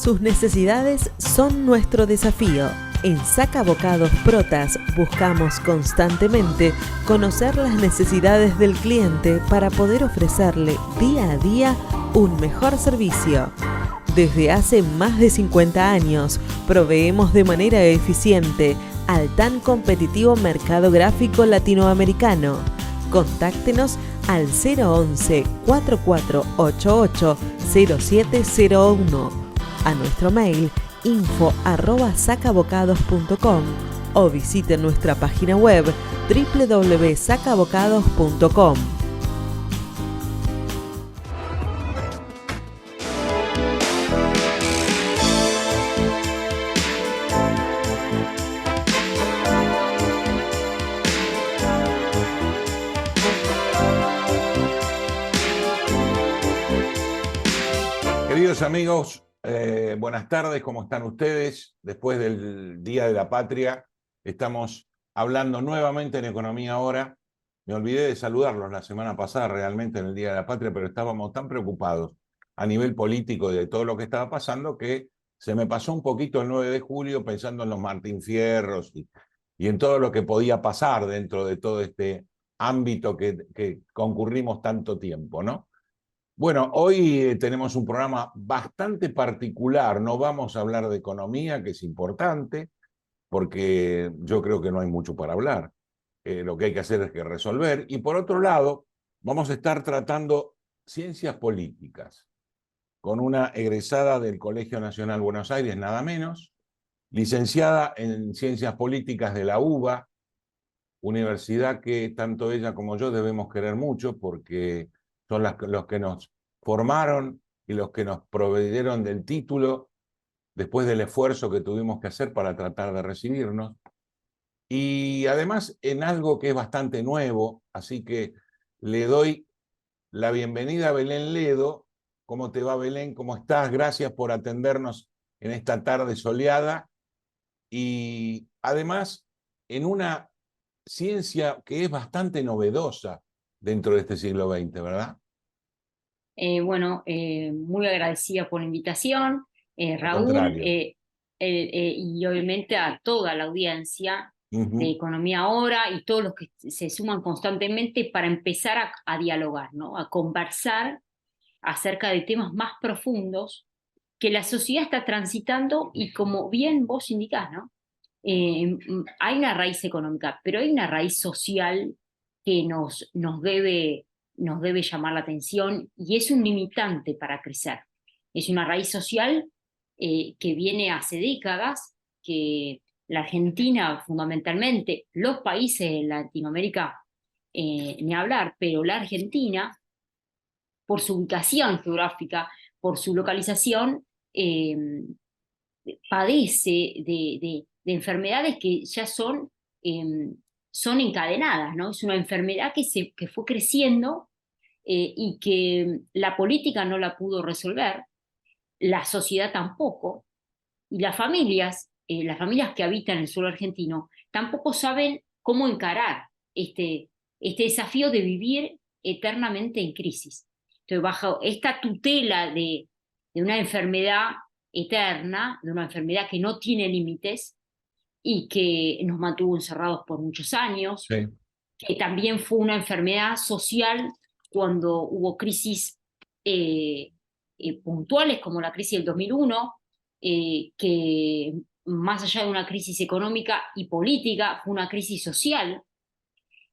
Sus necesidades son nuestro desafío. En Saca Bocados Protas buscamos constantemente conocer las necesidades del cliente para poder ofrecerle día a día un mejor servicio. Desde hace más de 50 años proveemos de manera eficiente al tan competitivo mercado gráfico latinoamericano. Contáctenos al 011 4488 0701, a nuestro mail info@sacabocados.com o visite nuestra página web www.sacabocados.com. Queridos amigos, buenas tardes, ¿cómo están ustedes? Después del Día de la Patria, estamos hablando nuevamente en Economía Ahora. Me olvidé de saludarlos la semana pasada realmente en el Día de la Patria, pero estábamos tan preocupados a nivel político de todo lo que estaba pasando que se me pasó un poquito el 9 de julio pensando en los Martín Fierros y en todo lo que podía pasar dentro de todo este ámbito que concurrimos tanto tiempo, ¿no? Bueno, hoy tenemos un programa bastante particular. No vamos a hablar de economía, que es importante, porque yo creo que no hay mucho para hablar. Lo que hay que hacer es que resolver. Y por otro lado, vamos a estar tratando ciencias políticas con una egresada del Colegio Nacional Buenos Aires, nada menos, licenciada en Ciencias Políticas de la UBA, universidad que tanto ella como yo debemos querer mucho porque son los que nos formaron y los que nos proveyeron del título después del esfuerzo que tuvimos que hacer para tratar de recibirnos. Y además en algo que es bastante nuevo, así que le doy la bienvenida a Belén Ledo. ¿Cómo te va, Belén? ¿Cómo estás? Gracias por atendernos en esta tarde soleada. Y además en una ciencia que es bastante novedosa dentro de este siglo XX, ¿verdad? Muy agradecida por la invitación, Al Raúl, contrario. y obviamente a toda la audiencia de Economía Ahora y todos los que se suman constantemente para empezar a dialogar, ¿no? A conversar acerca de temas más profundos que la sociedad está transitando y como bien vos indicás, ¿no? Hay una raíz económica, pero hay una raíz social que nos debe llamar la atención y es un limitante para crecer. Es una raíz social que viene hace décadas, que la Argentina fundamentalmente, los países de Latinoamérica, ni hablar, pero la Argentina, por su ubicación geográfica, por su localización, padece de enfermedades que ya son encadenadas, ¿no? Es una enfermedad que fue creciendo y que la política no la pudo resolver, la sociedad tampoco, y las familias que habitan el suelo argentino, tampoco saben cómo encarar este desafío de vivir eternamente en crisis. Entonces, bajo esta tutela de una enfermedad eterna, de una enfermedad que no tiene límites y que nos mantuvo encerrados por muchos años, Sí. que también fue una enfermedad social cuando hubo crisis puntuales como la crisis del 2001, que más allá de una crisis económica y política, fue una crisis social.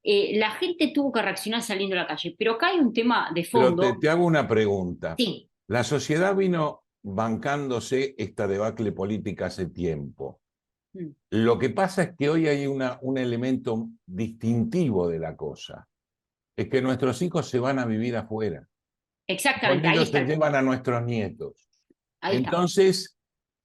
La gente tuvo que reaccionar saliendo a la calle, pero acá hay un tema de Pero fondo. te hago una pregunta. Sí. La sociedad vino bancándose esta debacle política hace tiempo. Lo que pasa es que hoy hay un elemento distintivo de la cosa. Es que nuestros hijos se van a vivir afuera. Con Exactamente, ahí ellos está se el llevan punto. a nuestros nietos. Ahí está. Entonces,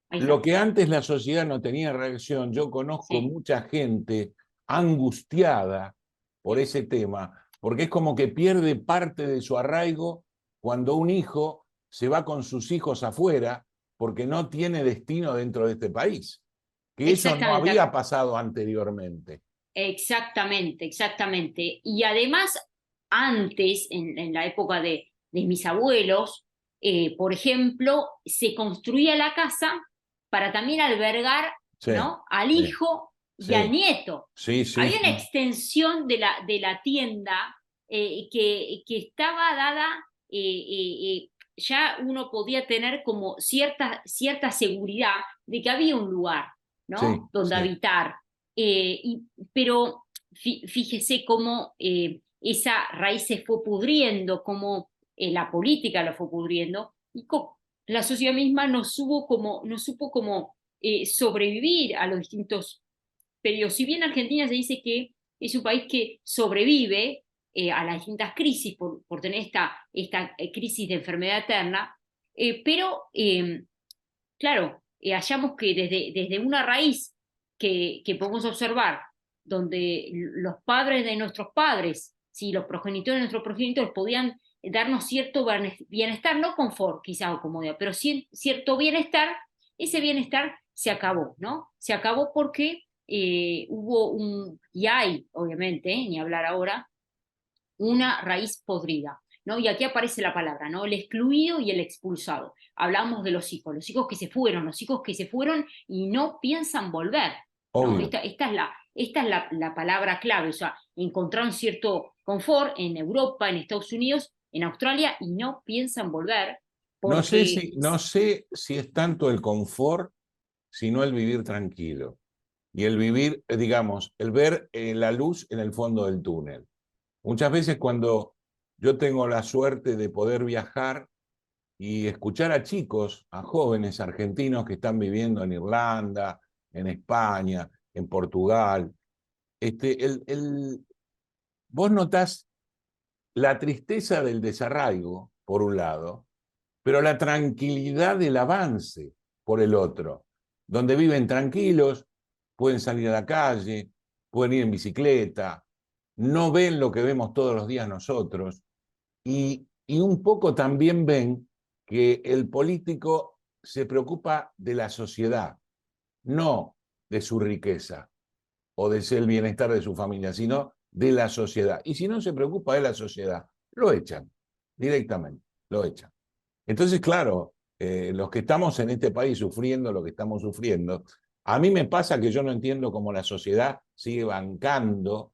Ahí lo está. que antes la sociedad no tenía reacción, yo conozco Sí. mucha gente angustiada por ese tema, porque es como que pierde parte de su arraigo cuando un hijo se va con sus hijos afuera porque no tiene destino dentro de este país, que eso no Exactamente. había pasado anteriormente. Exactamente, exactamente. Y además, antes, en la época de mis abuelos, por ejemplo, se construía la casa para también albergar, Sí, ¿no?, al sí, hijo y al sí, nieto. sí, sí, Había una sí, extensión de la tienda que estaba dada, ya uno podía tener como cierta seguridad de que había un lugar, sí, ¿no?, donde sí. habitar. Pero fíjese cómo esa raíz se fue pudriendo, cómo la política lo fue pudriendo, y la sociedad misma no supo cómo sobrevivir a los distintos periodos. Si bien Argentina se dice que es un país que sobrevive a las distintas crisis por tener esta crisis de enfermedad eterna, pero claro, hallamos que desde una raíz que podemos observar, donde los padres de nuestros padres, si los progenitores de nuestros progenitores podían darnos cierto bienestar, no confort quizás o comodidad, pero cierto bienestar, ese bienestar se acabó, ¿no? Se acabó porque hubo y hay, obviamente, ni hablar ahora, una raíz podrida, ¿no? Y aquí aparece la palabra, ¿no? El excluido y el expulsado. Hablamos de los hijos que se fueron y no piensan volver, ¿no? Obvio. Esta es la palabra clave, o sea, encontraron cierto confort en Europa, en Estados Unidos, en Australia, y no piensan volver porque, No sé si es tanto el confort, sino el vivir tranquilo. Y el vivir, digamos, el ver la luz en el fondo del túnel. Muchas veces cuando yo tengo la suerte de poder viajar y escuchar a chicos, a jóvenes argentinos que están viviendo en Irlanda, en España, en Portugal, vos notás la tristeza del desarraigo, por un lado, pero la tranquilidad del avance, por el otro, donde viven tranquilos, pueden salir a la calle, pueden ir en bicicleta, no ven lo que vemos todos los días nosotros, y un poco también ven que el político se preocupa de la sociedad, no de su riqueza o de ser el bienestar de su familia, sino de la sociedad. Y si no se preocupa de la sociedad, lo echan directamente, lo echan. Entonces, claro, los que estamos en este país sufriendo lo que estamos sufriendo, a mí me pasa que yo no entiendo cómo la sociedad sigue bancando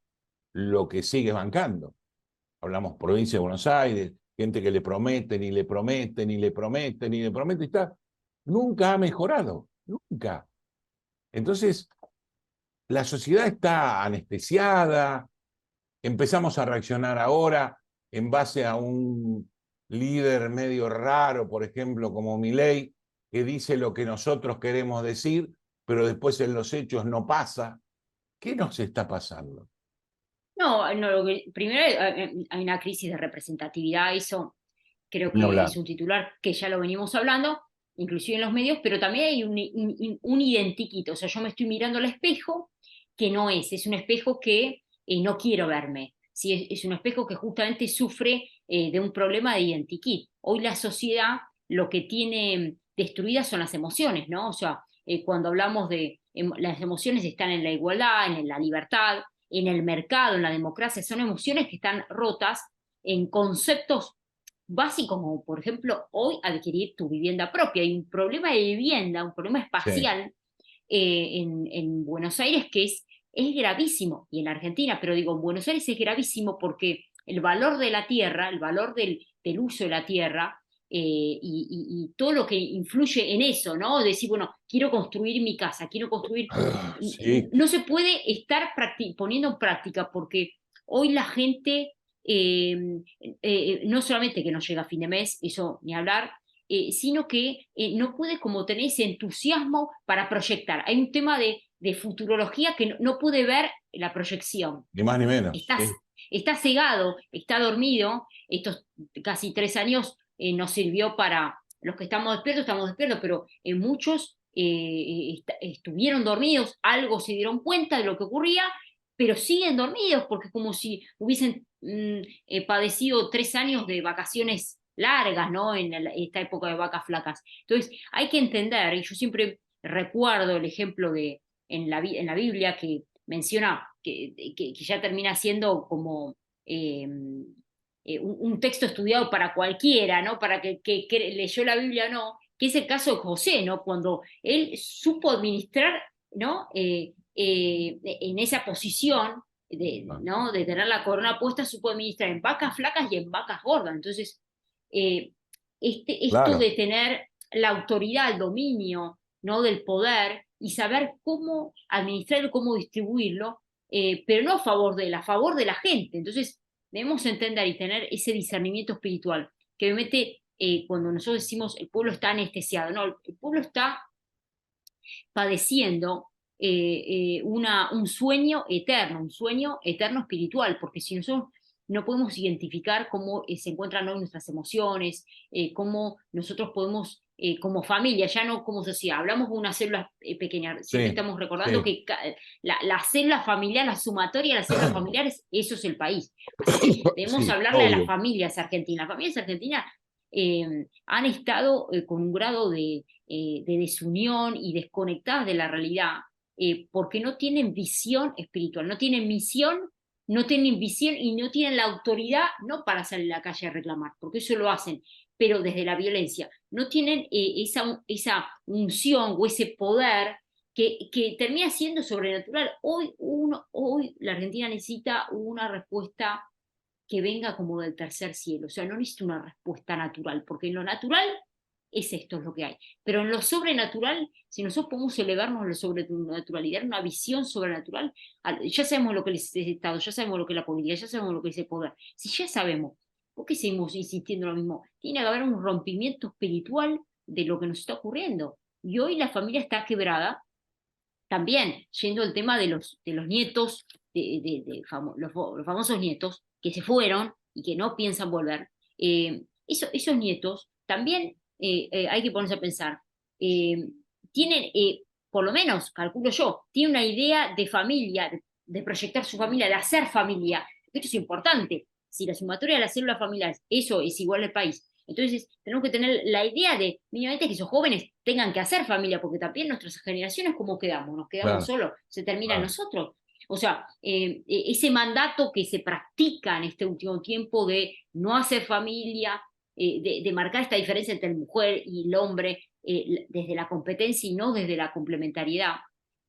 lo que sigue bancando. Hablamos provincia de Buenos Aires, gente que le prometen y le prometen y le prometen y le prometen, y está, nunca ha mejorado, nunca. Entonces, la sociedad está anestesiada, empezamos a reaccionar ahora en base a un líder medio raro, por ejemplo, como Milei, que dice lo que nosotros queremos decir, pero después en los hechos no pasa. ¿Qué nos está pasando? no, no, primero hay una crisis de representatividad, eso creo Ni que hablar. es un titular que ya lo venimos hablando, inclusive en los medios, pero también hay un identiquito, o sea, yo me estoy mirando al espejo que no es un espejo que no quiero verme, ¿sí? Es un espejo que justamente sufre de un problema de identikit. Hoy la sociedad lo que tiene destruidas son las emociones, ¿no? O sea, cuando hablamos de las emociones están en la igualdad, en la libertad, en el mercado, en la democracia, son emociones que están rotas en conceptos básicos como, por ejemplo, hoy adquirir tu vivienda propia. Hay un problema de vivienda, un problema Sí, espacial en Buenos Aires que es gravísimo, y en Argentina, pero digo, en Buenos Aires es gravísimo porque el valor de la tierra, el valor del uso de la tierra, y todo lo que influye en eso, ¿no? Decir, bueno, quiero construir mi casa, quiero construir, sí, no se puede estar poniendo en práctica porque hoy la gente no solamente que no llega a fin de mes, eso ni hablar, sino que no puede como tener ese entusiasmo para proyectar. Hay un tema de futurología que no puede ver la proyección. ni más ni menos. Está, Sí. está cegado, está dormido. Estos casi 3 años nos sirvió para los que estamos despiertos, pero muchos estuvieron dormidos, algo se dieron cuenta de lo que ocurría, pero siguen dormidos porque es como si hubiesen padecido 3 años de vacaciones largas, ¿no? En esta época de vacas flacas. Entonces, hay que entender, y yo siempre recuerdo el ejemplo en la Biblia que menciona que ya termina siendo como un texto estudiado para cualquiera, ¿no? Para que leyó la Biblia o no, que es el caso de José, ¿no? Cuando él supo administrar, ¿no? En esa posición ¿no? De tener la corona puesta, supo administrar en vacas flacas y en vacas gordas. Entonces, esto Claro. de tener la autoridad, el dominio, ¿no? Del poder y saber cómo administrarlo, cómo distribuirlo, pero no a favor de la gente. Entonces, debemos entender y tener ese discernimiento espiritual, que obviamente cuando nosotros decimos el pueblo está anestesiado, no, el pueblo está padeciendo un sueño eterno espiritual, porque si nosotros no podemos identificar cómo se encuentran hoy nuestras emociones, cómo nosotros podemos, como familia, ya no como sociedad, hablamos de una célula pequeña, siempre Sí, estamos recordando sí. que la célula familiar, la sumatoria de las células familiares, eso es el país. Así que debemos Sí, hablarle a las obvio. familias argentinas. Las familias argentinas han estado con un grado de desunión y desconectadas de la realidad, porque no tienen visión espiritual, no tienen misión, no tienen visión y no tienen la autoridad, no para salir a la calle a reclamar, porque eso lo hacen, pero desde la violencia, no tienen esa unción o ese poder que termina siendo sobrenatural. Hoy la Argentina necesita una respuesta que venga como del tercer cielo, o sea, no necesita una respuesta natural, porque en lo natural esto es lo que hay. Pero en lo sobrenatural, si nosotros podemos elevarnos a la sobrenaturalidad, una visión sobrenatural, ya sabemos lo que es el Estado, ya sabemos lo que es la política, ya sabemos lo que es el poder. Si ya sabemos, ¿por qué seguimos insistiendo en lo mismo? Tiene que haber un rompimiento espiritual de lo que nos está ocurriendo. Y hoy la familia está quebrada, también yendo al tema de los nietos, los famosos nietos que se fueron y que no piensan volver. Esos nietos también hay que ponerse a pensar. Tienen, por lo menos, calculo yo, tienen una idea de familia, de proyectar su familia, de hacer familia. Esto es importante. Si la sumatoria de las células familiares, eso es igual al país. Entonces, tenemos que tener la idea de, mínimamente, que esos jóvenes tengan que hacer familia, porque también nuestras generaciones, ¿cómo quedamos? Nos quedamos Claro, solos, se termina en claro. nosotros. O sea, ese mandato que se practica en este último tiempo de no hacer familia, de marcar esta diferencia entre la mujer y el hombre, desde la competencia y no desde la complementariedad.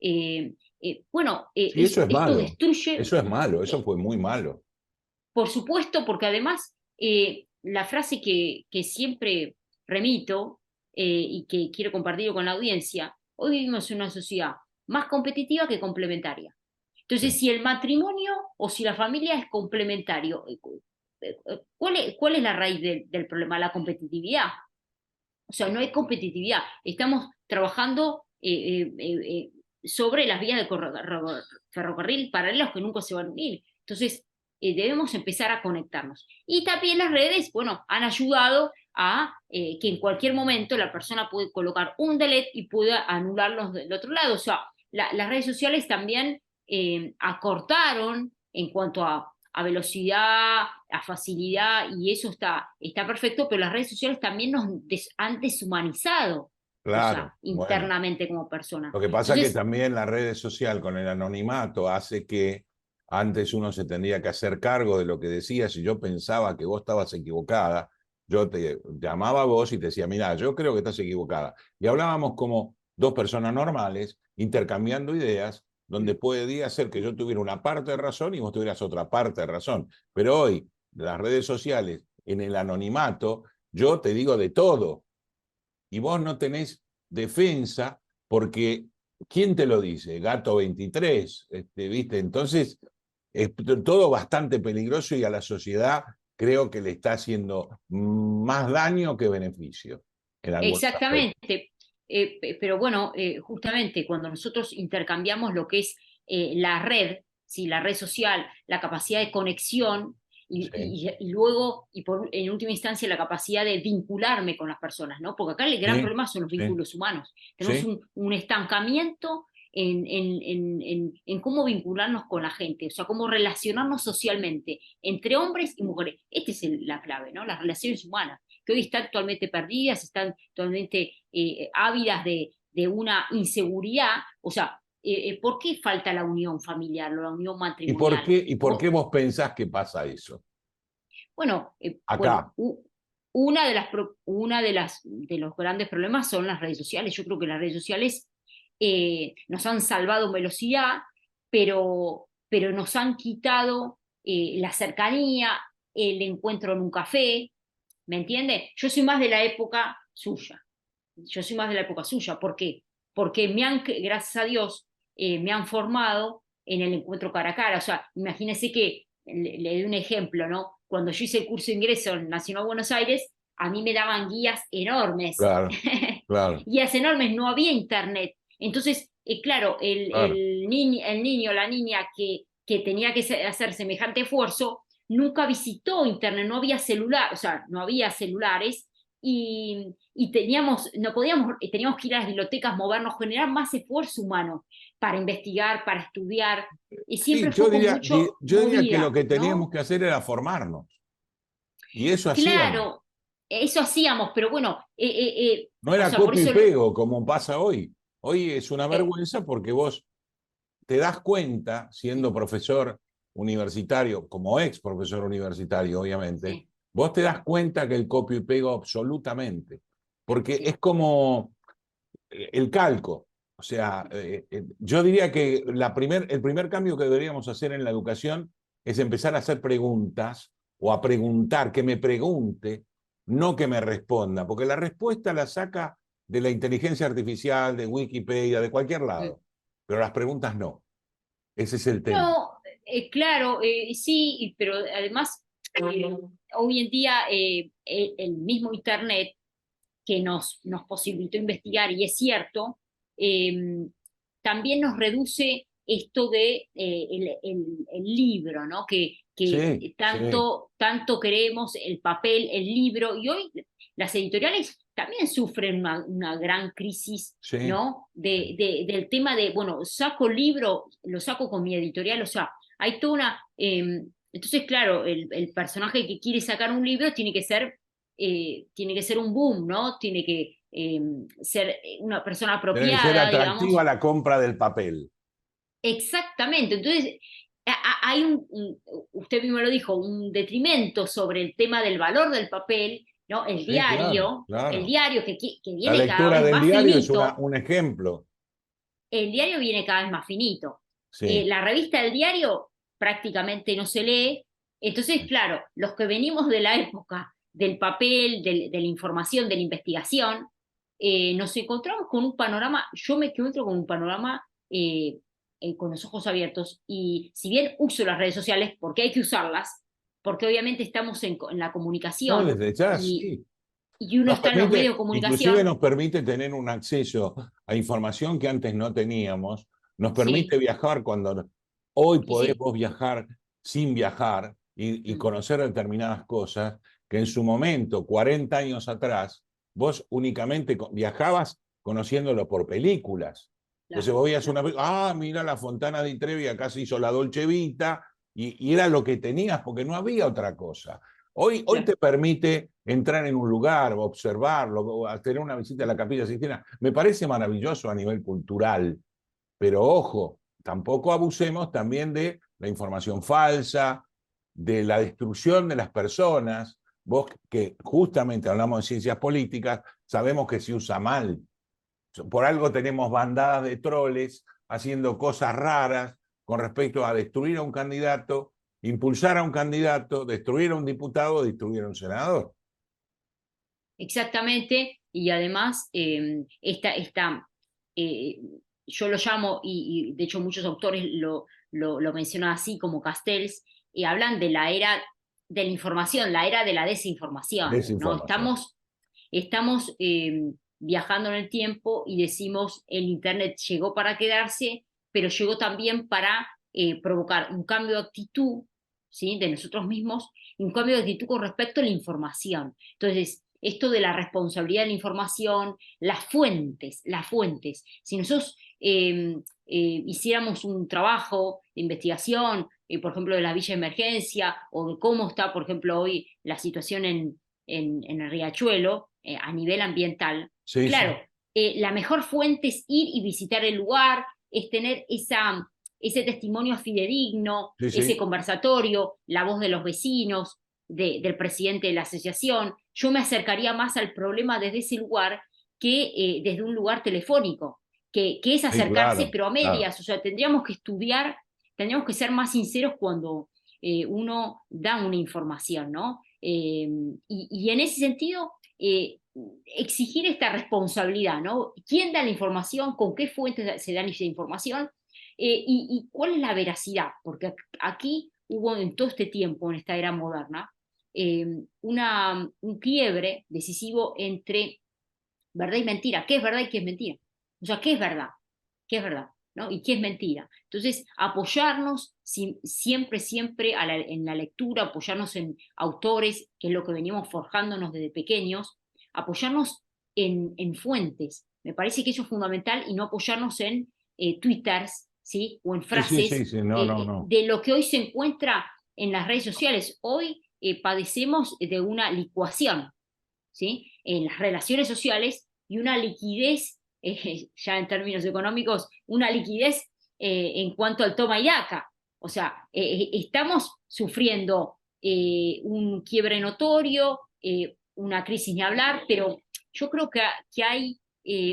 Sí, eso es Esto malo. destruye, Eso es malo, eso fue muy malo. por supuesto, porque además la frase que siempre remito y que quiero compartir con la audiencia, hoy vivimos en una sociedad más competitiva que complementaria. Entonces, Sí. si el matrimonio o si la familia es complementario, ¿cuál es la raíz del problema? La competitividad. O sea, no hay competitividad. Estamos trabajando sobre las vías de ferrocarril paralelos que nunca se van a unir. Entonces, debemos empezar a conectarnos. Y también las redes, bueno, han ayudado a que en cualquier momento la persona puede colocar un delete y pueda anularlos del otro lado. O sea, las redes sociales también acortaron en cuanto a velocidad, a facilidad, y eso está perfecto, pero las redes sociales también nos han deshumanizado, o Claro, sea, bueno. internamente como personas. Lo que pasa es que Entonces, también la red social con el anonimato hace que antes uno se tendría que hacer cargo de lo que decías y yo pensaba que vos estabas equivocada. Yo te llamaba a vos y te decía, mira, yo creo que estás equivocada. Y hablábamos como dos personas normales, intercambiando ideas, donde podía ser que yo tuviera una parte de razón y vos tuvieras otra parte de razón. Pero hoy, las redes sociales, en el anonimato, yo te digo de todo. Y vos no tenés defensa porque, ¿quién te lo dice? Gato 23, ¿viste? Entonces, es todo bastante peligroso y a la sociedad creo que le está haciendo más daño que beneficio en algunos aspectos. exactamente. Pero bueno, justamente cuando nosotros intercambiamos lo que es la red, ¿sí? La red social, la capacidad de conexión Sí, y luego, en última instancia, la capacidad de vincularme con las personas, ¿no? Porque acá el gran sí, problema son los sí, vínculos humanos. Tenemos sí. un estancamiento en cómo vincularnos con la gente, o sea, cómo relacionarnos socialmente entre hombres y mujeres. Esta es la clave, ¿no? Las relaciones humanas que hoy están actualmente perdidas, están totalmente ávidas de una inseguridad. O sea, ¿por qué falta la unión familiar o la unión matrimonial? Y por qué vos pensás que pasa eso? Bueno, Acá. de los grandes problemas son las redes sociales. Yo creo que las redes sociales nos han salvado en velocidad, pero nos han quitado la cercanía, el encuentro en un café, ¿me entiende? Yo soy más de la época suya. Yo soy más de la época suya. ¿Por qué? Porque gracias a Dios, me han formado en el encuentro cara a cara. O sea, imagínese que, le doy un ejemplo, ¿no? Cuando yo hice el curso de ingreso en Nacional Buenos Aires, a mí me daban guías enormes. Claro, claro, Guías enormes, no había internet. Entonces, claro, claro. el niño o la niña que tenía que hacer semejante esfuerzo, nunca visitó internet, no había celular, o sea, no había celulares, y teníamos que ir a las bibliotecas, movernos, generar más esfuerzo humano para investigar, para estudiar, y Sí, siempre fue con mucho yo diría que lo movida, que teníamos ¿no? que hacer era formarnos. Y eso hacíamos. Claro, eso hacíamos, pero bueno, No o era sea, por copia y eso, pego como pasa hoy. Hoy es una eh, vergüenza porque vos te das cuenta, siendo profesor universitario, como ex profesor universitario, obviamente, sí, vos te das cuenta que el copio y pego absolutamente. Porque es sí, como el calco. O sea, yo diría que el primer cambio que deberíamos hacer en la educación es empezar a hacer preguntas o a preguntar, que me pregunte, no que me responda, porque la respuesta la saca de la inteligencia artificial, de Wikipedia, de cualquier mm. lado, pero las preguntas no. Ese es el tema. No, claro, sí, pero además, hoy en día, el mismo Internet que nos posibilitó investigar, y es cierto, eh, también nos reduce esto de el libro, ¿no? Que Sí, sí, tanto queremos el papel, el libro, y hoy las editoriales también sufren una gran crisis, sí. ¿no? Del tema de, bueno, saco el libro, lo saco con mi editorial, o sea, hay toda una... entonces, claro, el personaje que quiere sacar un libro tiene que ser un boom, ¿no? Tiene que ser una persona Tiene que ser apropiada, atractiva digamos. la compra del papel. Exactamente. Entonces, hay usted mismo lo dijo, un detrimento sobre el tema del valor del papel, ¿no? Sí, claro, El claro. diario que La viene cada lectura vez del más diario es finito, un ejemplo. el diario viene cada vez más finito. Sí. La revista del diario prácticamente no se lee. Entonces, claro, los que venimos de la época del papel, de la información, de la investigación, nos encontramos con un panorama, yo me encuentro con un panorama con los ojos abiertos. Y si bien uso las redes sociales, porque hay que usarlas, porque obviamente estamos en la No, comunicación desde ya, y, sí. y uno Nos está en los medios permite, de inclusive comunicación, nos permite tener un acceso a información que antes no teníamos. Nos permite sí, viajar cuando hoy y sí. podemos viajar sin viajar y Mm, conocer determinadas cosas que en su momento, 40 años atrás, vos únicamente viajabas conociéndolo por películas. Entonces claro, vos veías claro. una película, mira la Fontana di Trevi, acá se hizo la Dolce Vita, y era lo que tenías porque no había otra cosa. Hoy Claro. te permite entrar en un lugar, observarlo, tener una visita a la Capilla Sixtina. Me parece maravilloso a nivel cultural, pero ojo, tampoco abusemos también de la información falsa, de la destrucción de las personas. Vos que justamente hablamos de ciencias políticas, sabemos que se usa mal. Por algo tenemos bandadas de troles haciendo cosas raras con respecto a destruir a un candidato, impulsar a un candidato, destruir a un diputado, destruir a un senador. Exactamente, y además eh, yo lo llamo, y de hecho muchos autores lo mencionan así como Castells, y hablan de la era de la información, la era de la desinformación, ¿no? Desinformación. Estamos viajando en el tiempo y decimos el Internet llegó para quedarse, pero llegó también para provocar un cambio de actitud, ¿sí? De nosotros mismos, y un cambio de actitud con respecto a la información. Entonces, esto de la responsabilidad de la información, las fuentes. Si nosotros hiciéramos un trabajo de investigación, por ejemplo, de la villa de emergencia, o de cómo está, por ejemplo, hoy la situación en el Riachuelo, a nivel ambiental, Sí, sí. claro, la mejor fuente es ir y visitar el lugar, es tener ese testimonio fidedigno, Sí, ese sí. conversatorio, la voz de los vecinos, del presidente de la asociación. Yo me acercaría más al problema desde ese lugar que desde un lugar telefónico, que es Sí, acercarse, claro, pero a claro. medias. O sea, tendríamos que estudiar, tendríamos que ser más sinceros cuando uno da una información, ¿no? Y en ese sentido, exigir esta responsabilidad, ¿no? ¿Quién da la información? ¿Con qué fuentes se da esa información? Y cuál es la veracidad, porque aquí hubo en todo este tiempo, en esta era moderna, un quiebre decisivo entre verdad y mentira. ¿Qué es verdad y qué es mentira? O sea, ¿qué es verdad? ¿Qué es verdad? ¿No? ¿Y qué es mentira? Entonces, apoyarnos siempre, siempre en la lectura, apoyarnos en autores, que es lo que venimos forjándonos desde pequeños, apoyarnos en fuentes. Me parece que eso es fundamental y no apoyarnos en twitters, ¿sí? O en Sí, sí, sí, frases sí, no, no, no. de lo que hoy se encuentra en las redes sociales. Hoy padecemos de una licuación, ¿sí? En las relaciones sociales y una liquidez, ya en términos económicos, una liquidez en cuanto al toma y daca. O sea, estamos sufriendo un quiebre notorio, una crisis ni hablar, pero yo creo que hay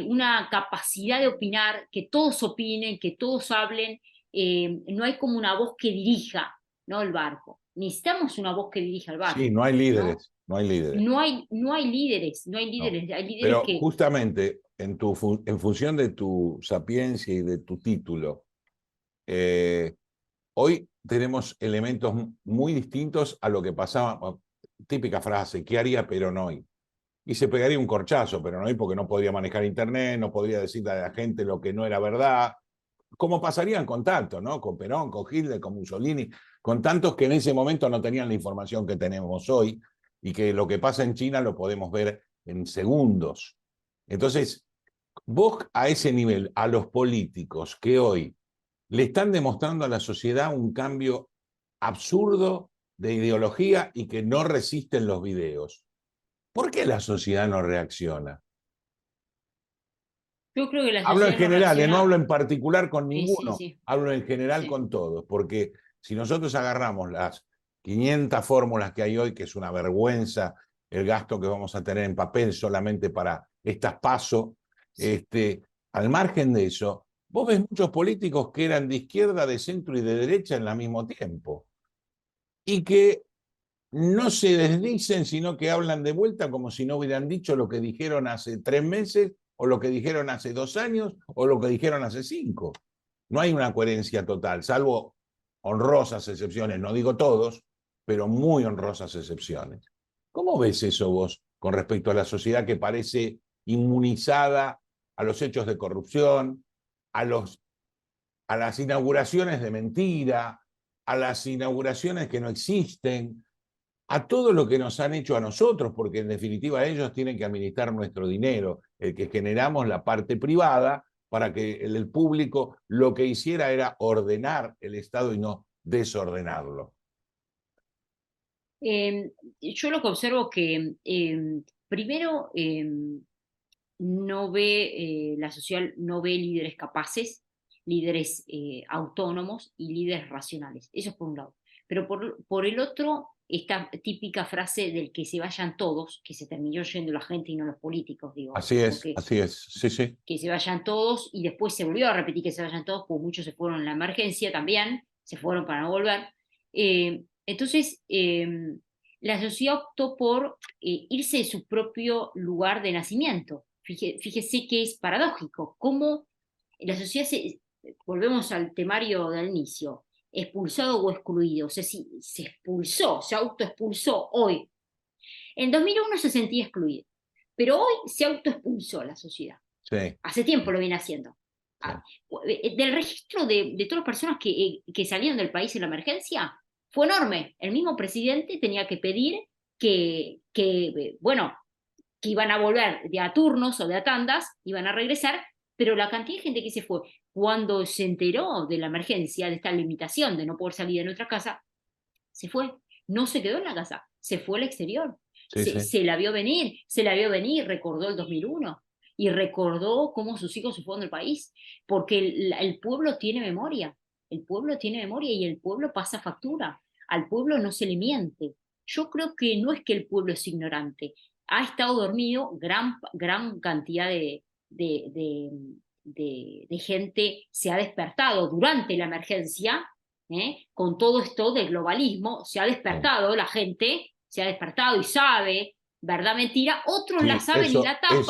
una capacidad de opinar, que todos opinen, que todos hablen, no hay como una voz que dirija, ¿no? El barco. Necesitamos una voz que dirija el Sí, barco, no hay ¿no? líderes, no hay líderes. No hay líderes, No. hay líderes Pero que... justamente en función de tu sapiencia y de tu título, eh, hoy tenemos elementos muy distintos a lo que pasaba. Típica frase, ¿qué haría Perón hoy? Y se pegaría un corchazo Perón hoy porque no podría manejar internet, no podría decirle a la gente lo que no era verdad, como pasarían con tantos, ¿no? Con Perón, con Hitler, con Mussolini, con tantos que en ese momento no tenían la información que tenemos hoy y que lo que pasa en China lo podemos ver en segundos. Entonces, vos a ese nivel, a los políticos que hoy le están demostrando a la sociedad un cambio absurdo de ideología y que no resisten los videos, ¿por qué la sociedad no reacciona? Yo creo que la Hablo en sociedad no general, no reacciona. hablo en particular con Sí, ninguno, sí, hablo en general sí. con todos, porque si nosotros agarramos las 500 fórmulas que hay hoy, que es una vergüenza el gasto que vamos a tener en papel solamente para estas PASO, al margen de eso, vos ves muchos políticos que eran de izquierda, de centro y de derecha en el mismo tiempo, y que no se desdicen, sino que hablan de vuelta como si no hubieran dicho lo que dijeron hace 3 meses, o lo que dijeron hace 2 años, o lo que dijeron hace 5. No hay una coherencia total, salvo honrosas excepciones, no digo todos, pero muy honrosas excepciones. ¿Cómo ves eso vos con respecto a la sociedad que parece inmunizada a los hechos de corrupción, a, los, a las inauguraciones de mentira, a las inauguraciones que no existen, a todo lo que nos han hecho a nosotros, porque en definitiva ellos tienen que administrar nuestro dinero, el que generamos la parte privada, para que el público lo que hiciera era ordenar el Estado y no desordenarlo? Yo lo que observo que primero no ve, la sociedad no ve líderes capaces, líderes autónomos y líderes racionales. Eso es por un lado. Pero por el otro, esta típica frase del que se vayan todos, que se terminó yendo la gente y no los políticos, digo, porque Así es, sí, sí. que se vayan todos y después se volvió a repetir que se vayan todos, porque muchos se fueron en la emergencia también, se fueron para no volver. Entonces, la sociedad optó por irse de su propio lugar de nacimiento. Fíjese que es paradójico, cómo la sociedad volvemos al temario del inicio, expulsado o excluido, o sea, si se expulsó, se autoexpulsó hoy. En 2001 se sentía excluido, pero hoy se autoexpulsó la sociedad. Sí, Hace tiempo lo viene haciendo. sí. Del registro de todas las personas que salieron del país en la emergencia, fue enorme. El mismo presidente tenía que pedir bueno, que iban a volver de a turnos o de a tandas, iban a regresar, pero la cantidad de gente que se fue, cuando se enteró de la emergencia, de esta limitación de no poder salir de nuestra casa, se fue. No se quedó en la casa, se fue al exterior. Sí, sí. Se la vio venir, recordó el 2001 y recordó cómo sus hijos se fueron del país, porque el pueblo tiene memoria, el pueblo tiene memoria y el pueblo pasa factura, al pueblo no se le miente. yo creo que no es que el pueblo es ignorante, ha estado dormido gran cantidad de gente se ha despertado durante la emergencia, con todo esto del globalismo, se ha despertado la gente, se ha despertado y sabe, verdad, mentira, otros la Sí, saben y la tapan.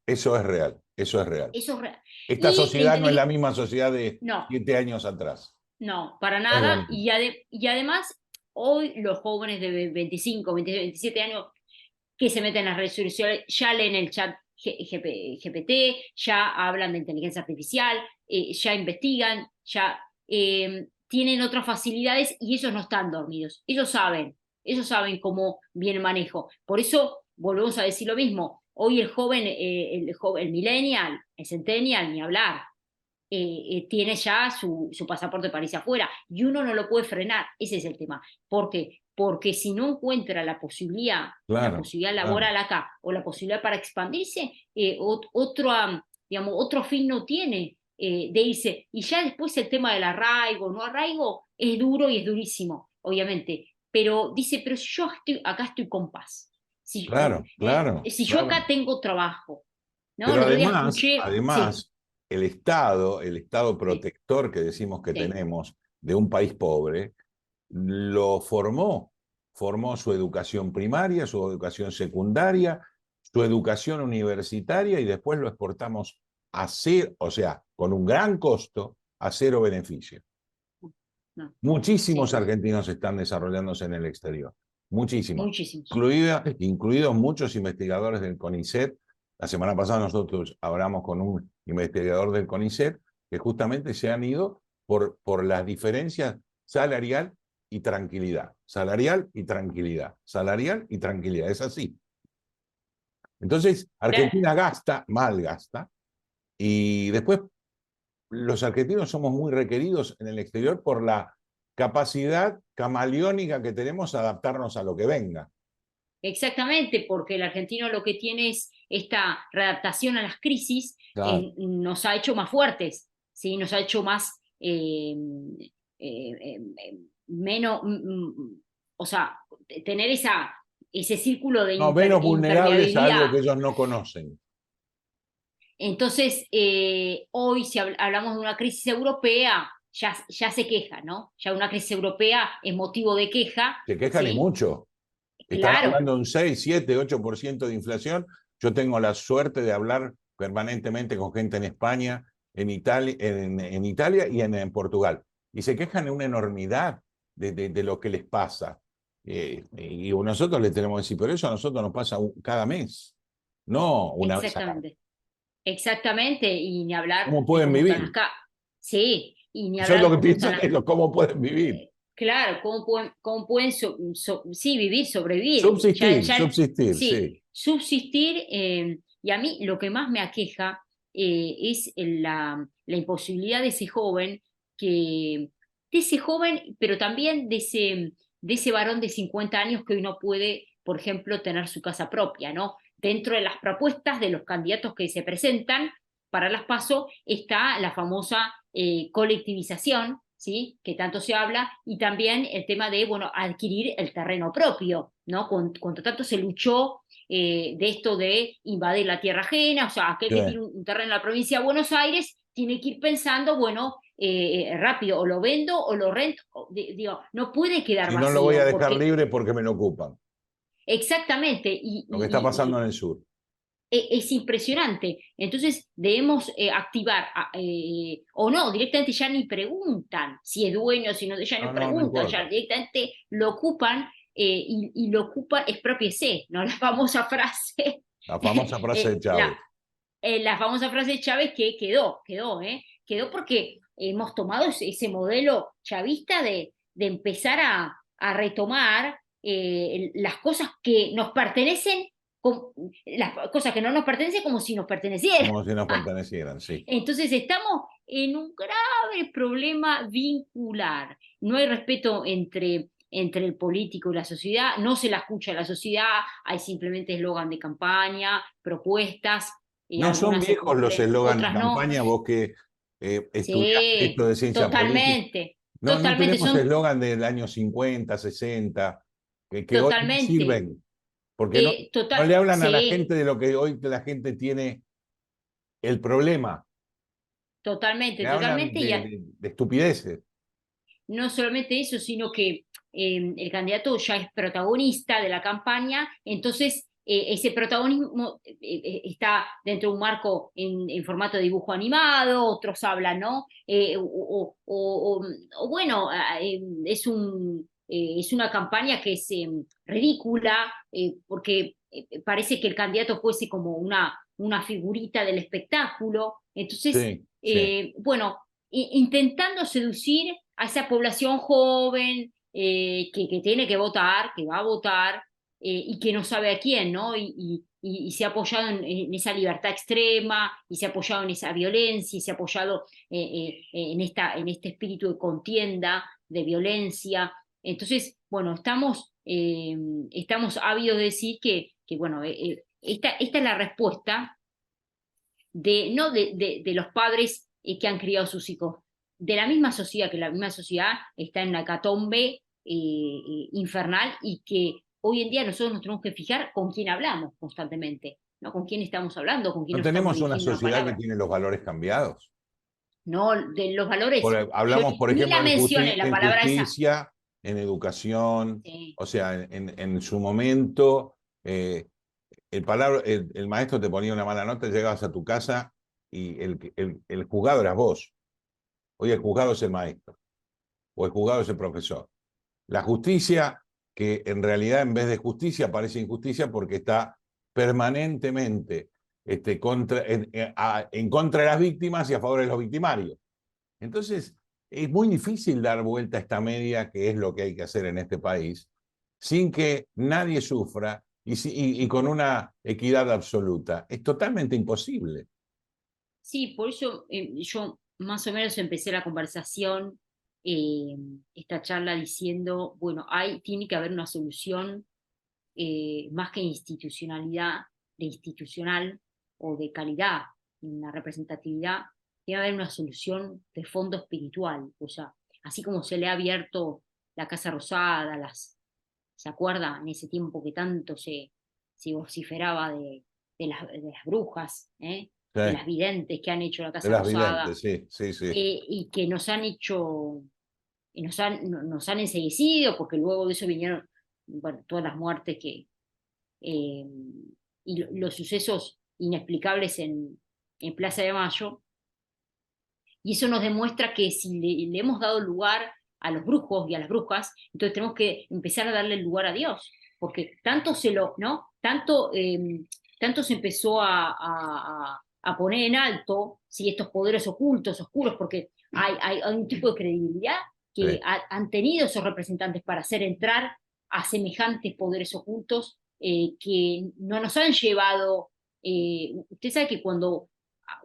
eso es real, eso es real. Eso es real. Esta Y sociedad no es la misma sociedad de no, 7 años atrás. no, para Es nada. buenísimo. Y además, hoy los jóvenes de 25, 26, 27 años que se meten en las redes sociales ya leen el chat GPT, ya hablan de inteligencia artificial, ya investigan, ya tienen otras facilidades y ellos no están dormidos. Ellos saben cómo viene el manejo. Por eso volvemos a decir lo mismo. Hoy el joven, el millennial, el centennial, ni hablar. Tiene ya su pasaporte para irse afuera y uno no lo puede frenar, ese es el tema. ¿Por qué? Porque si no encuentra la posibilidad laboral acá o la posibilidad para expandirse, otro fin no tiene de irse. Y ya después el tema del arraigo, no arraigo, es duro y es durísimo, obviamente. Pero dice, pero si yo acá estoy con paz. Si yo acá tengo trabajo. ¿No? Pero El otro día además, escuché, sí. el Estado protector que decimos que tenemos de un país pobre, lo formó su educación primaria, su educación secundaria, su educación universitaria y después lo exportamos a cero, o sea, con un gran costo, a cero beneficio. Muchísimos argentinos están desarrollándose en el exterior, muchísimos. Incluidos muchos investigadores del CONICET. La semana pasada nosotros hablamos con un investigador del CONICET que justamente se han ido por las diferencias salarial y tranquilidad. Salarial y tranquilidad. Salarial y tranquilidad. Es así. Entonces, Argentina malgasta, y después los argentinos somos muy requeridos en el exterior por la capacidad camaleónica que tenemos a adaptarnos a lo que venga. Exactamente, porque el argentino lo que tiene es esta readaptación a las crisis, Claro. nos ha hecho más fuertes, ¿sí? Nos ha hecho más, menos, o sea, tener ese círculo de menos vulnerables a algo que impermeabilidad. ellos no conocen. Entonces, hoy si hablamos de una crisis europea, ya se queja, ¿no? Ya una crisis europea es motivo de queja. Se quejan, ¿sí? Y mucho. Están Claro. hablando de un 6, 7, 8% de inflación. Yo tengo la suerte de hablar permanentemente con gente en España, en Italia y en Portugal. Y se quejan de una enormidad de lo que les pasa. Y nosotros les tenemos que decir, pero eso a nosotros nos pasa cada mes, no una vez al año. Exactamente, y ni hablar. ¿Cómo pueden vivir? Sí, y ni hablar. Yo es lo que pienso es cómo pueden vivir. Claro, cómo pueden vivir, sobrevivir. Subsistir, sí. Subsistir, y a mí lo que más me aqueja es la imposibilidad de ese joven, pero también de ese varón de 50 años que hoy no puede, por ejemplo, tener su casa propia, ¿no? Dentro de las propuestas de los candidatos que se presentan para las PASO está la famosa colectivización, ¿sí? Que tanto se habla, y también el tema de, adquirir el terreno propio, ¿no? Cuando tanto se luchó de esto de invadir la tierra ajena, o sea, aquel que tiene un terreno en la provincia de Buenos Aires tiene que ir pensando, rápido, o lo vendo o lo rento, digo, no puede quedar vacío. Si no lo voy a dejar libre porque me lo ocupan. Exactamente. Lo que está pasando en el sur. Es impresionante. Entonces debemos activar, o no, directamente ya ni preguntan si es dueño, si no, ya no preguntan, ya directamente lo ocupan, y lo ocupan, expropiese, ¿no? La famosa frase. La famosa frase de Chávez. La famosa frase de Chávez que quedó porque hemos tomado ese modelo chavista de empezar a retomar las cosas que nos pertenecen, las cosas que no nos pertenecen como si nos pertenecieran. Como si nos pertenecieran, sí. Entonces estamos en un grave problema vincular. No hay respeto entre el político y la sociedad, no se la escucha a la sociedad, hay simplemente eslogan de campaña, propuestas. No son viejos los eslogans de campaña, vos que estudiaste esto de ciencia política. Totalmente. No tenemos eslogan del año 50, 60. que hoy no Totalmente. sirven, porque no le hablan a la Sí, gente de lo que hoy la gente tiene el problema, totalmente, le hablan totalmente. de estupideces. No solamente eso, sino que el candidato ya es protagonista de la campaña, entonces ese protagonismo está dentro de un marco en formato de dibujo animado, otros hablan, ¿no? O bueno, es una campaña que es ridícula, porque parece que el candidato fuese como una figurita del espectáculo. Entonces, Sí, sí. bueno, intentando seducir a esa población joven que tiene que votar, que va a votar, y que no sabe a quién, ¿no? Y se ha apoyado en esa libertad extrema, y se ha apoyado en esa violencia, y se ha apoyado en este espíritu de contienda, de violencia. Entonces, bueno, estamos ávidos de decir que bueno, esta es la respuesta no de los padres que han criado a sus hijos, de la misma sociedad, que la misma sociedad está en una hecatombe infernal, y que hoy en día nosotros nos tenemos que fijar con quién hablamos constantemente, ¿no? Con quién estamos hablando, con quién No nos estamos tenemos una dirigiendo la sociedad que palabra. tiene los valores cambiados. No, de los valores, yo Hablamos, por ni ejemplo, la mencioné la en palabra esa. justicia, en educación, Sí, o sea, en su momento, el maestro te ponía una mala nota, llegabas a tu casa y el juzgado eras vos. Hoy el juzgado es el maestro, o el juzgado es el profesor. La justicia, que en realidad en vez de justicia parece injusticia porque está permanentemente en contra de las víctimas y a favor de los victimarios. Entonces, es muy difícil dar vuelta a esta media, que es lo que hay que hacer en este país, sin que nadie sufra y con una equidad absoluta. Es totalmente imposible. sí, por eso yo más o menos empecé la conversación, eh, esta charla, diciendo, bueno, tiene que haber una solución, más que de institucional o de calidad, una representatividad, tiene que haber una solución de fondo espiritual. O sea, así como se le ha abierto la Casa Rosada, ¿se acuerda? En ese tiempo que tanto se vociferaba de las brujas, Sí, de las videntes que han hecho la de Casa las Rosada, videntes, sí, sí, sí. y que nos han hecho, y nos han enseguecido, porque luego de eso vinieron, bueno, todas las muertes eh, y los sucesos inexplicables en Plaza de Mayo. Y eso nos demuestra que si le hemos dado lugar a los brujos y a las brujas, entonces tenemos que empezar a darle lugar a Dios, porque ¿no? Tanto se empezó a poner en alto, ¿sí? Estos poderes ocultos, oscuros, porque hay un tipo de credibilidad que Sí. han tenido esos representantes para hacer entrar a semejantes poderes ocultos, que no nos han llevado. Usted sabe que cuando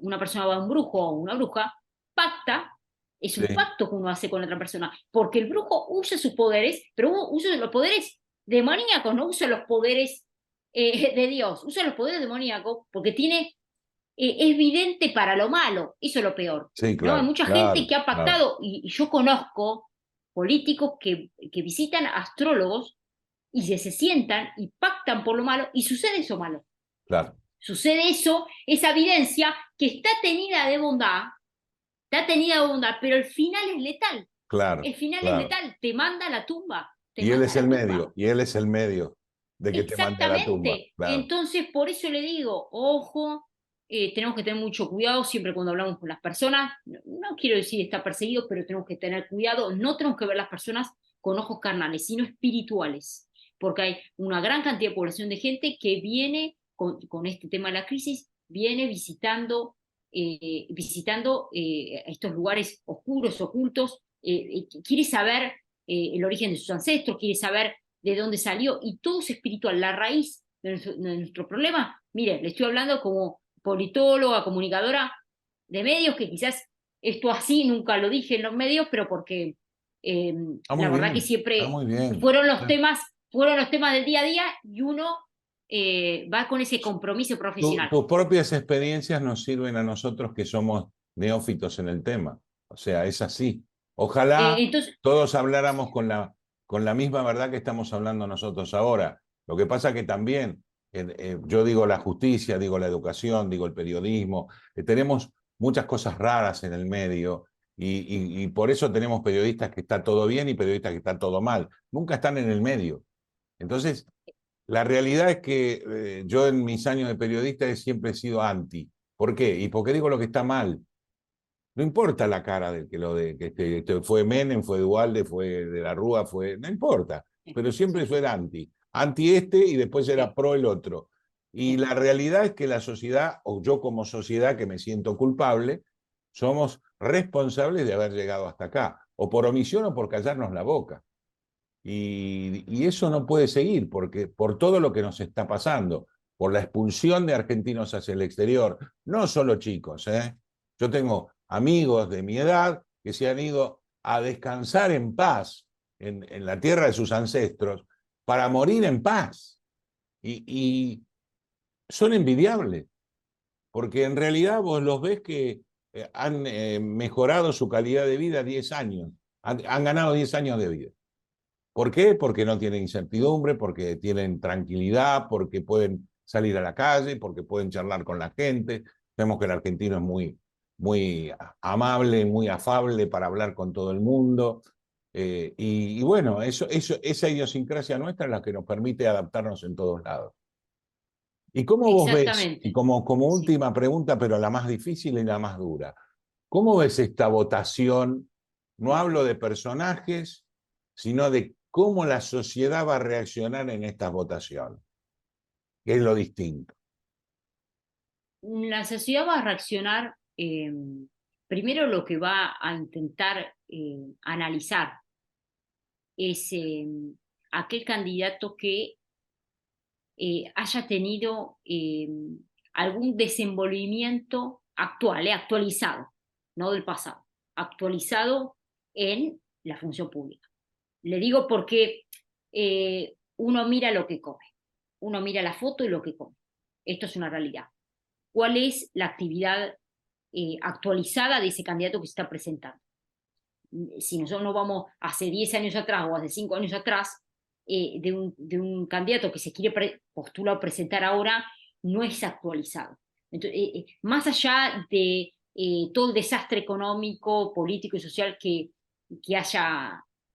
una persona va a un brujo o una bruja, pacta, es un Sí, pacto que uno hace con otra persona, porque el brujo usa sus poderes, pero usa los poderes demoníacos, no usa los poderes de Dios, usa los poderes demoníacos porque es vidente para lo malo, eso es lo peor, sí, ¿no? Hay claro, mucha gente claro, que ha claro, pactado, y yo conozco políticos que visitan a astrólogos y se sientan y pactan por lo malo, y sucede eso malo. claro, Sucede eso, esa evidencia que está tenida de bondad, pero el final es letal. claro, El final es claro. letal, te manda a la tumba, te Y él manda es a el la medio, tumba. y él es el medio de que te mande a la tumba, Exactamente. claro. Entonces, por eso le digo, ojo, tenemos que tener mucho cuidado siempre cuando hablamos con las personas. No, no quiero decir estar perseguidos, pero tenemos que tener cuidado. No tenemos que ver las personas con ojos carnales, sino espirituales, porque hay una gran cantidad de población de gente que viene con este tema de la crisis, viene visitando estos lugares oscuros, ocultos, quiere saber el origen de sus ancestros, quiere saber de dónde salió, y todo es espiritual. La raíz de nuestro problema, mire, le estoy hablando como politóloga, comunicadora de medios, que quizás esto así nunca lo dije en los medios, pero porque Está muy la verdad que bien, está siempre muy bien. fueron los temas del día a día, y uno va con ese compromiso profesional. Tus propias experiencias nos sirven a nosotros que somos neófitos en el tema. O sea, es así. Ojalá Entonces, todos habláramos con la misma verdad que estamos hablando nosotros ahora. Lo que pasa que también, yo digo la justicia, digo la educación, digo el periodismo, tenemos muchas cosas raras en el medio y por eso tenemos periodistas que está todo bien y periodistas que está todo mal. Nunca están en el medio. Entonces, la realidad es que yo en mis años de periodista siempre he sido anti. ¿Por qué? Y porque digo lo que está mal. No importa la cara del que fue Menem, fue Duhalde, fue de la Rúa, no importa. Pero siempre yo era anti. Anti y después era pro el otro. Y la realidad es que la sociedad, o yo como sociedad que me siento culpable, somos responsables de haber llegado hasta acá. O por omisión o por callarnos la boca. Y eso no puede seguir, porque por todo lo que nos está pasando, por la expulsión de argentinos hacia el exterior, no solo chicos, ¿eh? Yo tengo amigos de mi edad que se han ido a descansar en paz en la tierra de sus ancestros para morir en paz. Y son envidiables, porque en realidad vos los ves que han mejorado su calidad de vida 10 años, han ganado 10 años de vida. ¿Por qué? Porque no tienen incertidumbre, porque tienen tranquilidad, porque pueden salir a la calle, porque pueden charlar con la gente. Vemos que el argentino es muy amable, muy afable para hablar con todo el mundo. Y bueno, esa idiosincrasia nuestra es la que nos permite adaptarnos en todos lados. ¿Y cómo vos ves, y Exactamente. como Sí. última pregunta, pero la más difícil y la más dura, cómo ves esta votación? No hablo de personajes, sino de cómo la sociedad va a reaccionar en estas votaciones, que es lo distinto. La sociedad va a reaccionar, primero lo que va a intentar analizar es aquel candidato que haya tenido algún desenvolvimiento actual, actualizado, no del pasado, actualizado en la función pública. Le digo porque uno mira lo que come, uno mira la foto y lo que come. Esto es una realidad. ¿Cuál es la actividad actualizada de ese candidato que se está presentando? Si nosotros nos vamos hace 10 años atrás o hace 5 años atrás, de un candidato que se quiere postular o presentar ahora, no es actualizado. Entonces, más allá de todo el desastre económico, político y social que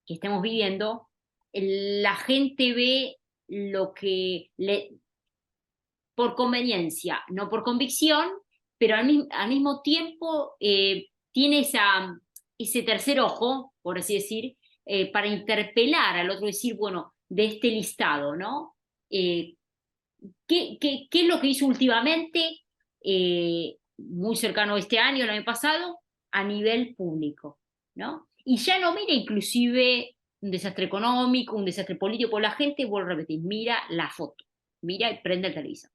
estemos viviendo, la gente ve lo que por conveniencia, no por convicción, pero al mismo tiempo tiene ese tercer ojo, por así decir, para interpelar al otro, decir, bueno, de este listado, ¿no? ¿Qué es lo que hizo últimamente, muy cercano a este año, el año pasado, a nivel público, ¿no? Y ya no mira inclusive un desastre económico, un desastre político, por la gente, vuelvo a repetir, mira la foto, mira y prende el televisor.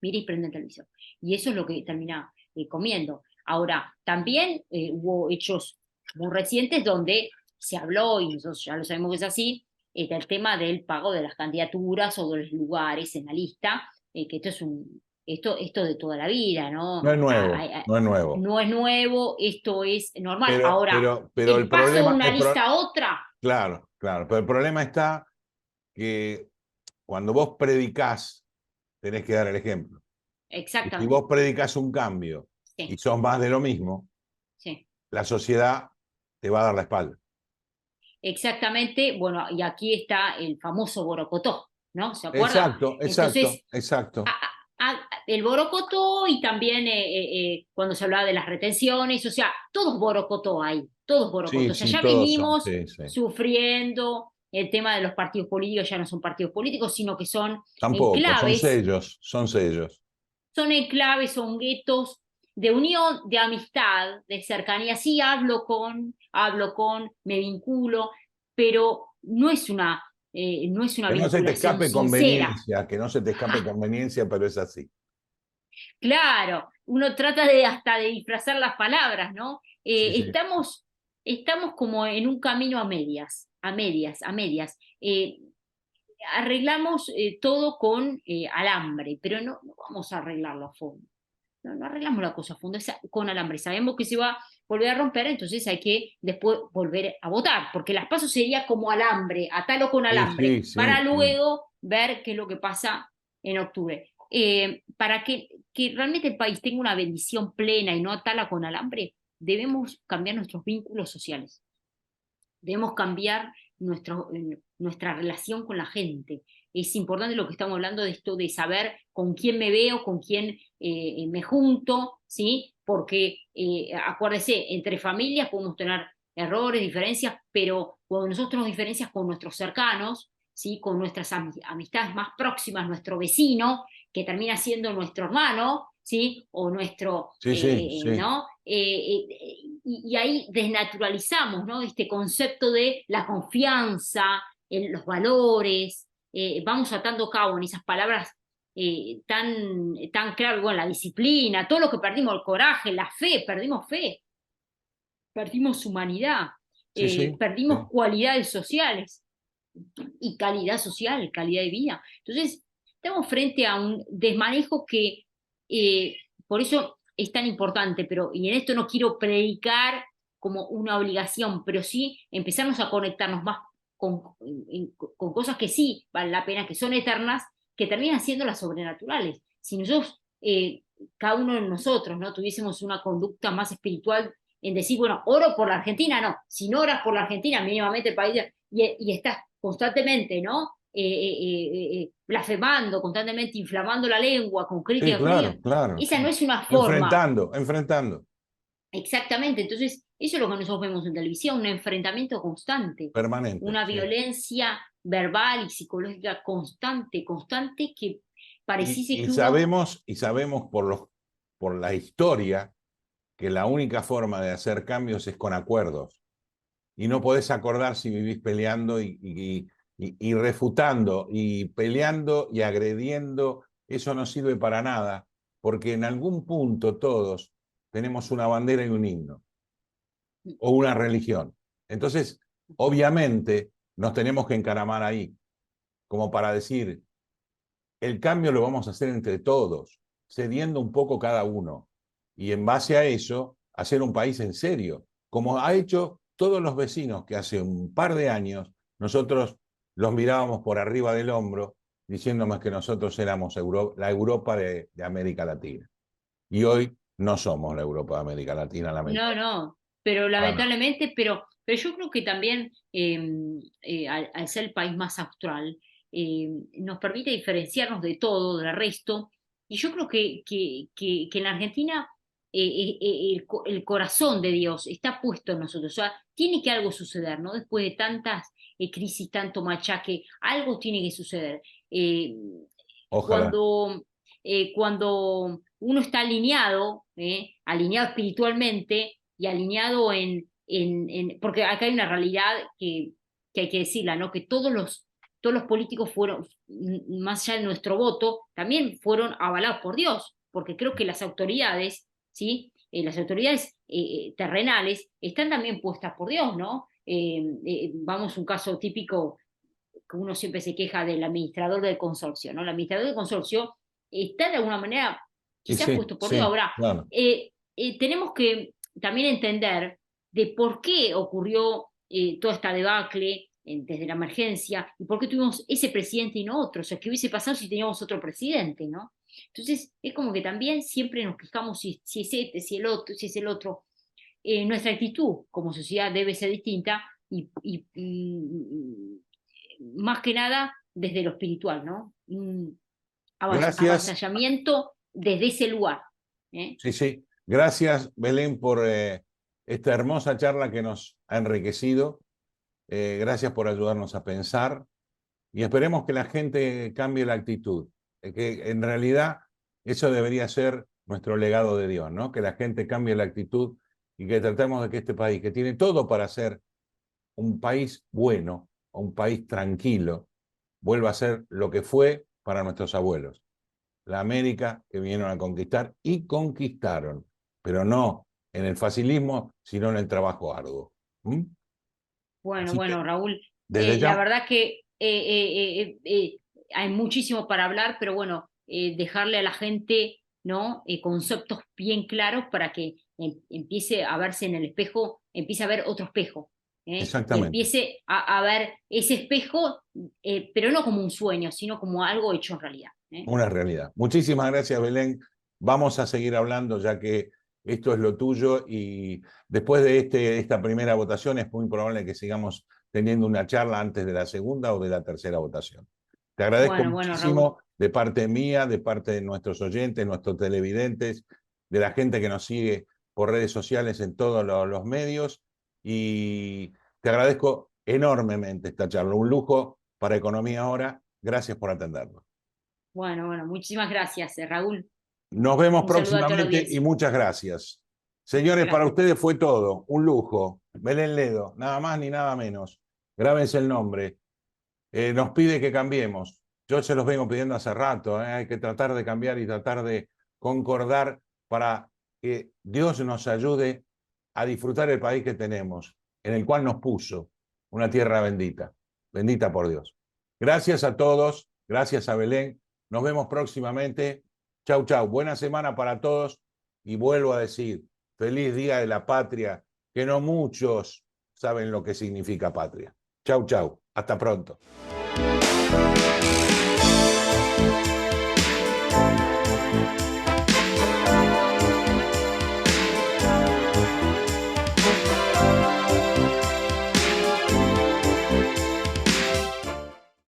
Mira y prende el televisor. Y eso es lo que termina comiendo. Ahora, también hubo hechos muy recientes donde se habló, y nosotros ya lo sabemos que es así, del tema del pago de las candidaturas o de los lugares en la lista, que esto de toda la vida, ¿no? No es nuevo, no es nuevo. No es nuevo, esto es normal. Ahora, Pero el el paso de problema, una lista a otra. claro, claro, pero el problema está que cuando vos predicás, tenés que dar el ejemplo. Y si Exactamente. vos predicás un cambio y Sí, sos más de lo mismo, sí. la sociedad te va a dar la espalda. Exactamente, bueno, y aquí está el famoso borocotó, ¿no? ¿Se acuerda? Exacto, exacto, Entonces, exacto. el borocotó y también cuando se hablaba de las retenciones, o sea, todos borocotó ahí, todos borocotó. Sí, O sea, sí, ya todos son, venimos sí, sí. sufriendo el tema de los partidos políticos, ya no son partidos políticos, sino que son Tampoco, enclaves, son sellos. son guetos de unión, de amistad, de cercanía. Sí, hablo con, me vinculo, pero no es una Que no se te vinculación escape sincera. conveniencia, que no se te escape conveniencia, pero es así. Claro, uno trata hasta de disfrazar las palabras, ¿no? Sí, sí. Estamos como en un camino a medias, a medias, a medias. Arreglamos todo con alambre, pero no vamos a arreglarlo a fondo. No arreglamos la cosa a fondo, es con alambre. Sabemos que se va volver a romper, entonces hay que después volver a votar, porque las PASO sería como alambre, atalo con alambre, para Sí. luego ver qué es lo que pasa en octubre. Para que realmente el país tenga una bendición plena y no atala con alambre, debemos cambiar nuestros vínculos sociales. Debemos cambiar nuestra relación con la gente. Es importante lo que estamos hablando de esto de saber con quién me veo, con quién me junto, ¿sí? Porque acuérdese, entre familias podemos tener errores, diferencias, pero cuando nosotros tenemos diferencias con nuestros cercanos, ¿sí? Con nuestras amistades más próximas, nuestro vecino, que termina siendo nuestro hermano, ¿sí? O nuestro, Sí. ¿no? Y ahí desnaturalizamos, ¿no? Este concepto de la confianza, los valores, vamos atando cabo en esas palabras tan claras, bueno, la disciplina, todo lo que perdimos, el coraje, la fe, perdimos humanidad, Sí. perdimos cualidades sociales y calidad social, calidad de vida. Entonces, estamos frente a un desmanejo que, por eso es tan importante, y en esto no quiero predicar como una obligación, pero sí empezarnos a conectarnos más con cosas que sí valen la pena, que son eternas, que terminan siendo las sobrenaturales. Si nosotros, cada uno de nosotros, ¿no? Tuviésemos una conducta más espiritual en decir, bueno, oro por la Argentina, no, si no oras por la Argentina, mínimamente el país, y estás constantemente, ¿no? Blasfemando, constantemente inflamando la lengua con Sí, críticas, claro. esa no es una forma. Enfrentando. Exactamente, entonces eso es lo que nosotros vemos en televisión, un enfrentamiento constante, Permanente, una sí. violencia verbal y psicológica constante, que pareciese Y que uno... sabemos por la historia que la única forma de hacer cambios es con acuerdos. Y no podés acordar si vivís peleando y refutando, y peleando y agrediendo. Eso no sirve para nada, porque en algún punto todos tenemos una bandera y un himno, o una religión. Entonces, obviamente, nos tenemos que encaramar ahí, como para decir, el cambio lo vamos a hacer entre todos, cediendo un poco cada uno. Y en base a eso, hacer un país en serio, como ha hecho todos los vecinos que hace un par de años nosotros los mirábamos por arriba del hombro, diciéndonos que nosotros éramos la Europa de América Latina. Y hoy no somos la Europa de América Latina, lamentablemente. No, pero Para nada. lamentablemente, pero yo creo que también al ser el país más austral, nos permite diferenciarnos de todo, del resto, y yo creo que en la Argentina el corazón de Dios está puesto en nosotros, o sea, tiene que algo suceder, ¿no? Después de tantas crisis, tanto machaque, algo tiene que suceder. Eh, Ojalá. cuando uno está alineado espiritualmente y alineado porque acá hay una realidad que hay que decirla, ¿no? Que todos los políticos fueron, más allá de nuestro voto, también fueron avalados por Dios, porque creo que las autoridades, ¿sí? Las autoridades terrenales están también puestas por Dios, ¿no? Vamos, un caso típico que uno siempre se queja del administrador del consorcio, ¿no? El administrador del consorcio está de alguna manera Y quizás puesto por Dios. Ahora, claro. tenemos que también entender de por qué ocurrió toda esta debacle desde la emergencia y por qué tuvimos ese presidente y no otro. O sea, ¿qué hubiese pasado si teníamos otro presidente, ¿no? Entonces, es como que también siempre nos quejamos si es este, si es el otro. Nuestra actitud como sociedad debe ser distinta y más que nada desde lo espiritual, ¿no? Un Gracias. avasallamiento desde ese lugar. ¿eh? Sí. Gracias, Belén, por esta hermosa charla que nos ha enriquecido. Gracias por ayudarnos a pensar y esperemos que la gente cambie la actitud. Que en realidad eso debería ser nuestro legado de Dios, ¿no? Que la gente cambie la actitud y que tratemos de que este país, que tiene todo para ser un país bueno, un país tranquilo, vuelva a ser lo que fue para nuestros abuelos. La América que vinieron a conquistar y conquistaron, pero no en el facilismo, sino en el trabajo arduo. ¿Mm? Así que, Bueno, Raúl, desde la ya, verdad que hay muchísimo para hablar, pero bueno, dejarle a la gente, ¿no? Conceptos bien claros para que empiece a verse en el espejo, empiece a ver otro espejo. Y Exactamente. empiece a ver ese espejo, pero no como un sueño, sino como algo hecho en realidad. Una realidad. Muchísimas gracias, Belén. Vamos a seguir hablando ya que esto es lo tuyo y después de esta primera votación es muy probable que sigamos teniendo una charla antes de la segunda o de la tercera votación. Te agradezco muchísimo Raúl, de parte mía, de parte de nuestros oyentes, nuestros televidentes, de la gente que nos sigue por redes sociales en todos los medios y te agradezco enormemente esta charla. Un lujo para Economía Ahora. Gracias por atendernos. Bueno, muchísimas gracias, Raúl. Nos vemos Un saludo a toda la próximamente y audiencia. muchas gracias. Señores, para ustedes fue todo, un lujo. Belén Ledo, nada más ni nada menos. Grábense el nombre. Nos pide que cambiemos. Yo se los vengo pidiendo hace rato. Hay que tratar de cambiar y tratar de concordar para que Dios nos ayude a disfrutar el país que tenemos, en el cual nos puso una tierra bendita. Bendita por Dios. Gracias a todos. Gracias a Belén. Nos vemos próximamente. Chau, chau. Buena semana para todos. Y vuelvo a decir, feliz Día de la Patria, que no muchos saben lo que significa patria. Chau, chau. Hasta pronto.